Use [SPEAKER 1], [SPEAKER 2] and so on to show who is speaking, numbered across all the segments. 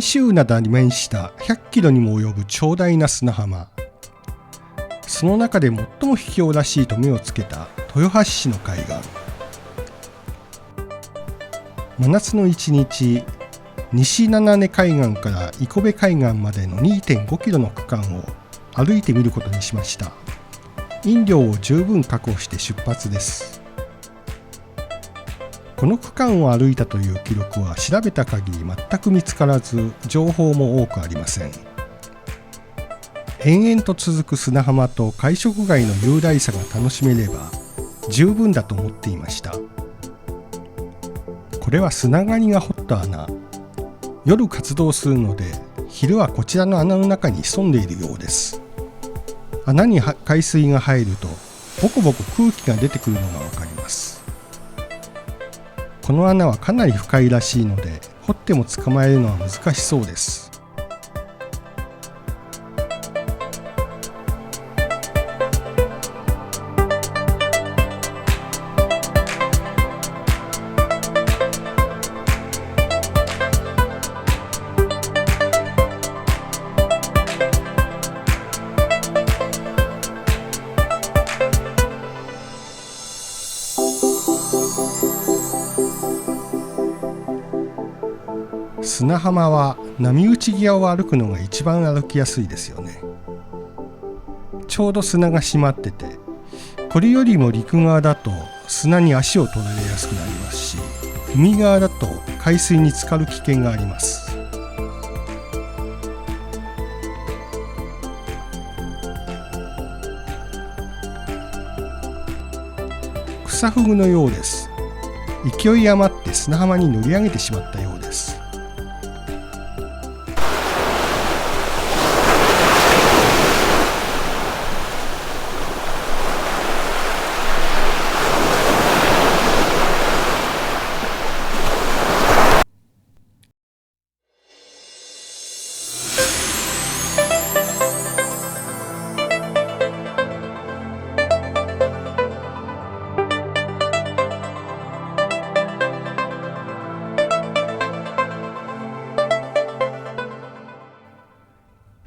[SPEAKER 1] 州灘に面した100キロにも及ぶ長大な砂浜。その中で最も秘境らしいと目をつけた豊橋市の海岸。真夏の一日、西七根海岸から生部海岸までの 2.5 キロの区間を歩いてみることにしました。飲料を十分確保して出発です。この区間を歩いたという記録は調べた限り全く見つからず、情報も多くありません。延々と続く砂浜と海食街の雄大さが楽しめれば十分だと思っていました。これは砂ガニが掘った穴。夜活動するので昼はこちらの穴の中に潜んでいるようです。穴に海水が入るとボコボコ空気が出てくるのがわかります。この穴はかなり深いらしいので掘っても捕まえるのは難しそうです。砂浜は波打ち際を歩くのが一番歩きやすいですよね。ちょうど砂が締まってて、これよりも陸側だと砂に足を取られやすくなりますし、海側だと海水に浸かる危険があります。クサフグのようです。勢い余って砂浜に乗り上げてしまったようです。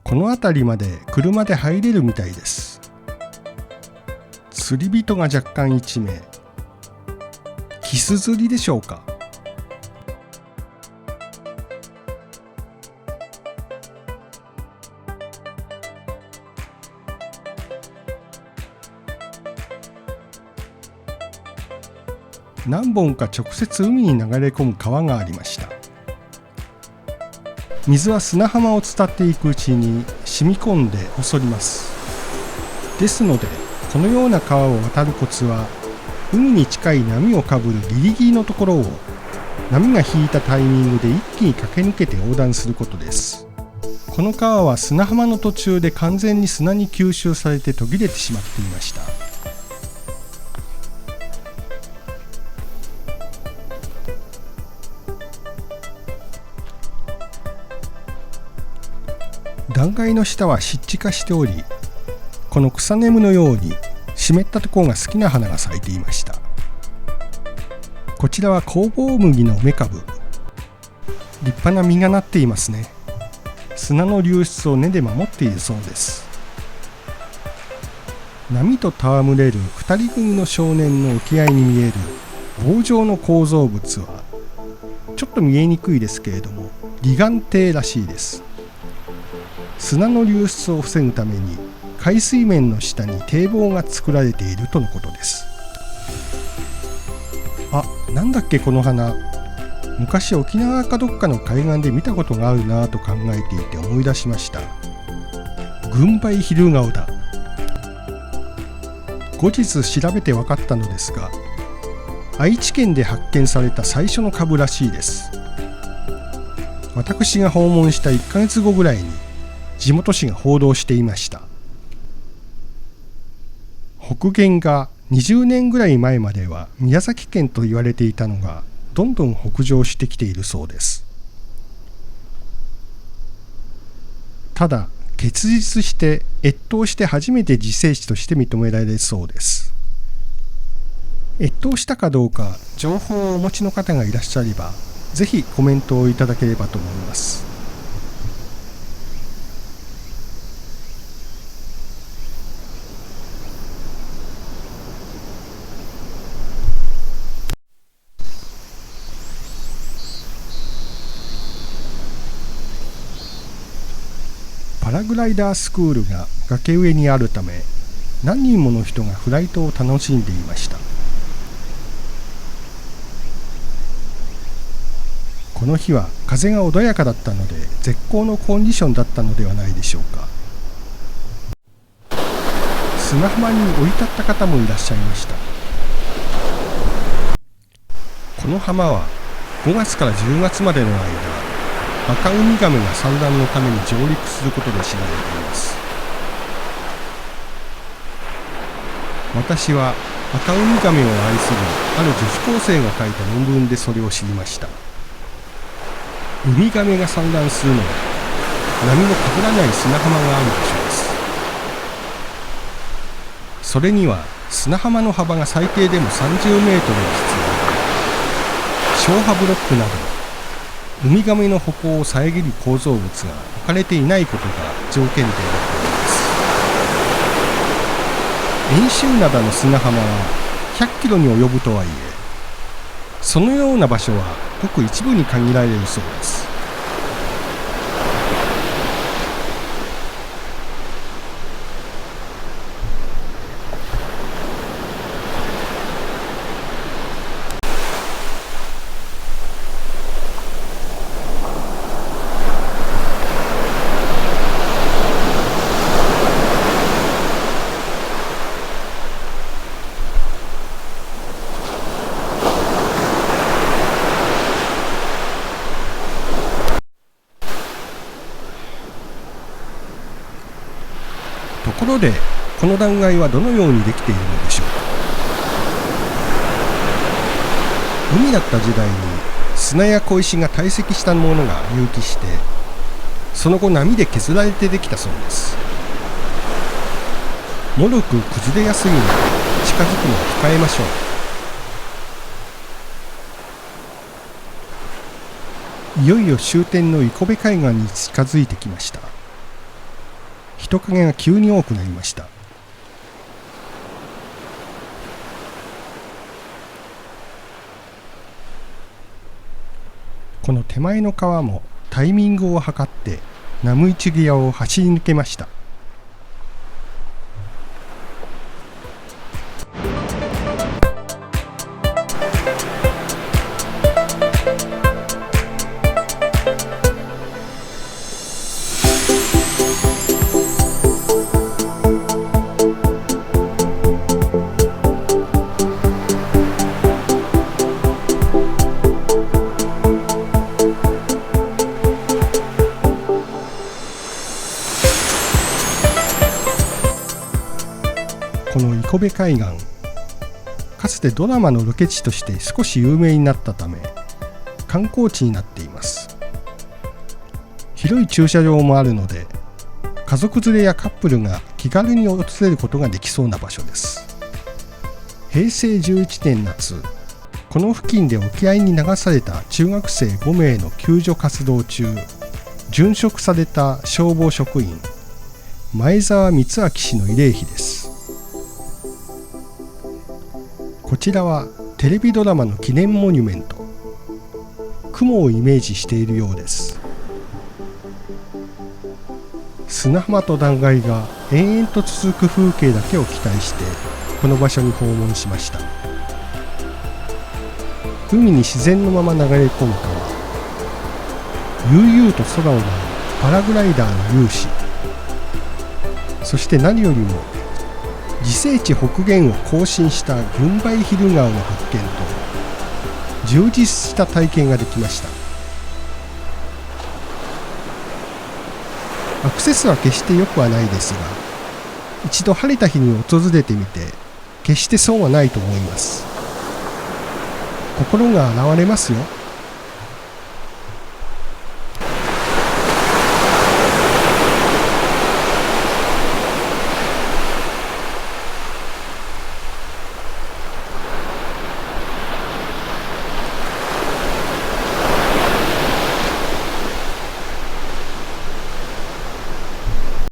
[SPEAKER 1] この辺りまで車で入れるみたいです。釣り人が若干1名。キス釣りでしょうか。何本か直接海に流れ込む川がありました。水は砂浜を伝っていくうちに染み込んで細ります。ですのでこのような川を渡るコツは、海に近い波をかぶるギリギリのところを波が引いたタイミングで一気に駆け抜けて横断することです。この川は砂浜の途中で完全に砂に吸収されて途切れてしまっていました。断崖の下は湿地化しており、この草ネムのように湿ったところが好きな花が咲いていました。こちらは工房麦の芽株。立派な実がなっていますね。砂の流出を根で守っているそうです。波と戯れる二人組の少年の沖合に見える棒状の構造物はちょっと見えにくいですけれども離岸堤らしいです。砂の流出を防ぐために海水面の下に堤防が作られているとのことです。あ、なんだっけこの花。昔沖縄かどっかの海岸で見たことがあるなぁと考えていて思い出しました。軍配飛龍顔だ。後日調べて分かったのですが、愛知県で発見された最初の株らしいです。私が訪問した1ヶ月後ぐらいに地元紙が報道していました。北限が20年ぐらい前までは宮崎県と言われていたのがどんどん北上してきているそうです。ただ結実して越冬して初めて自生地として認められるそうです。越冬したかどうか情報をお持ちの方がいらっしゃればぜひコメントをいただければと思います。パラグライダースクールが崖上にあるため、何人もの人がフライトを楽しんでいました。この日は風が穏やかだったので絶好のコンディションだったのではないでしょうか。砂浜に降り立った方もいらっしゃいました。この浜は5月から10月までの間、アカウミガメが産卵のために上陸することで知られています。私はアカウミガメを愛するある女子高生が書いた論文でそれを知りました。ウミガメが産卵するのは波のかぶらない砂浜がある場所です。それには砂浜の幅が最低でも30メートル必要で、消波ブロックなどウミガメの歩行を遮る構造物が置かれていないことが条件であっています。遠州灘の砂浜は100キロに及ぶとはいえ、そのような場所はごく一部に限られるそうです。ところで、この断崖はどのようにできているのでしょうか。海だった時代に砂や小石が堆積したものが隆起して、その後波で削られてできたそうです。もろく崩れやすいので近づくのを控えましょう。いよいよ終点の生部海岸に近づいてきました。人影が急に多くなりました。この手前の川もタイミングを測ってナムイチギアを走り抜けました。この生部海岸、かつてドラマのロケ地として少し有名になったため観光地になっています。広い駐車場もあるので、家族連れやカップルが気軽に訪れることができそうな場所です。平成11年夏、この付近で沖合に流された中学生5名の救助活動中、殉職された消防職員前澤光明氏の慰霊碑です。こちらはテレビドラマの記念モニュメント。雲をイメージしているようです。砂浜と断崖が延々と続く風景だけを期待してこの場所に訪問しました。海に自然のまま流れ込む川、悠々と空を舞うパラグライダーの勇姿、そして何よりも自生地北限を更新した軍配昼川の発見と充実した体験ができました。アクセスは決して良くはないですが、一度晴れた日に訪れてみて決して損はないと思います。心が洗われますよ。